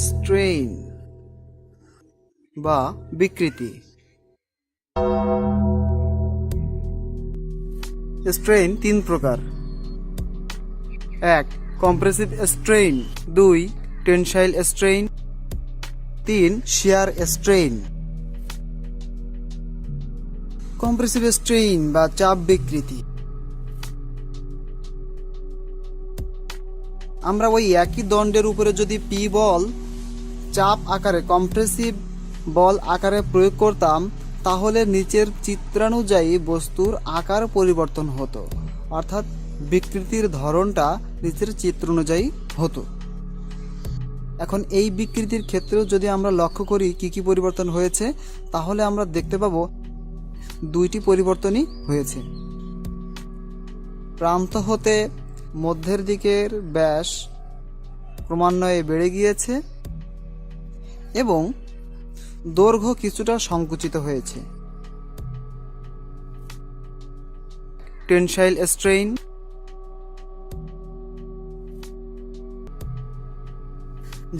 Strain বা বিকৃতি। Strain তিন প্রকার: 1. Compressive strain, 2. Tensile strain, 3. শিয়ার স্ট্রেইন। কম্প্রেসিভ স্ট্রেইন বা চাপ বিকৃতি। আমরা ওই একই দণ্ডের উপরে যদি পি বল চাপ আকারে কম্প্রেসিভ বল আকারে প্রয়োগ করতাম, তাহলে নিচের চিত্রানুযায়ী বস্তুর আকার পরিবর্তন হতো, অর্থাৎ বিকৃতির ধরনটা নিচের চিত্র অনুযায়ী হতো। এখন এই বিকৃতির ক্ষেত্রেও যদি আমরা লক্ষ্য করি কি কি পরিবর্তন হয়েছে, তাহলে আমরা দেখতে পাবো দুইটি পরিবর্তনই হয়েছে। প্রান্ত হতে মধ্যের দিকের ব্যাস ক্রমান্বয়ে বেড়ে গিয়েছে এবং দৈর্ঘ্য কিছুটা সংকুচিত হয়েছে। টেনসাইল স্ট্রেইন,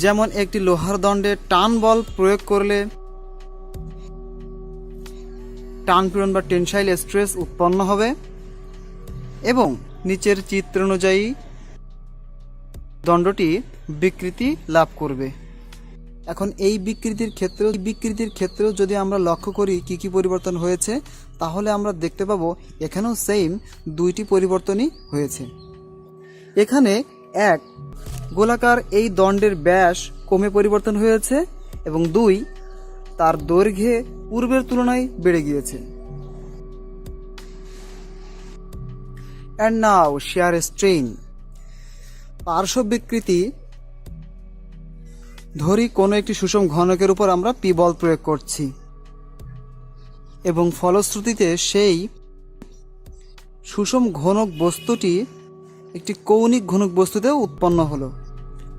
যেমন একটি লোহার দণ্ডে টান বল প্রয়োগ করলে টান পীড়ন বা টেনসাইল স্ট্রেস উৎপন্ন হবে এবং নিচের চিত্র অনুযায়ী দণ্ডটি বিকৃতি লাভ করবে। এখন এই বিকৃতির ক্ষেত্রেও যদি আমরা লক্ষ্য করি কি কি পরিবর্তন হয়েছে, তাহলে আমরা দেখতে পাবো এখানেও সেম দুইটি পরিবর্তনই হয়েছে। এখানে 1. গোলাকার এই দণ্ডের ব্যাস কমে পরিবর্তন হয়েছে এবং 2. তার দৈর্ঘ্যে পূর্বের তুলনায় বেড়ে গিয়েছে। And now shear strain, পার্শ্ব বিকৃতি। ধরি কোনো একটি সুষম ঘনকের উপর আমরা পি বল প্রয়োগ করছি এবং ফলশ্রুতিতে সেই সুষম ঘনক বস্তুটি একটি কৌণিক ঘনক বস্তুতে উৎপন্ন হলো,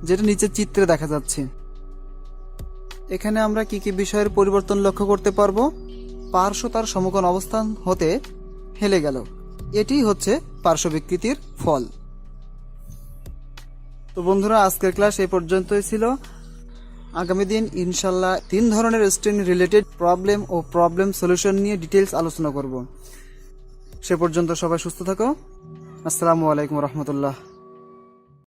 যেটা নিচের চিত্রে দেখা যাচ্ছে। এখানে আমরা কি কি বিষয়ের পরিবর্তন লক্ষ্য করতে পারবো? পার্শ্ব তার সমকোণ অবস্থান হতে হেলে গেল, এটি হচ্ছে পার্শ্ব বিকৃতির ফল। তো বন্ধুরা, আজকের ক্লাস এই পর্যন্তই ছিল। আগামী দিন ইনশাল্লাহ 3 ধরনের স্ট্রেন রিলেটেড প্রবলেম ও প্রবলেম সলিউশন নিয়ে ডিটেলস আলোচনা করব। সে পর্যন্ত সবাই সুস্থ থাকো। আসসালামু আলাইকুম রহমতুল্লাহ।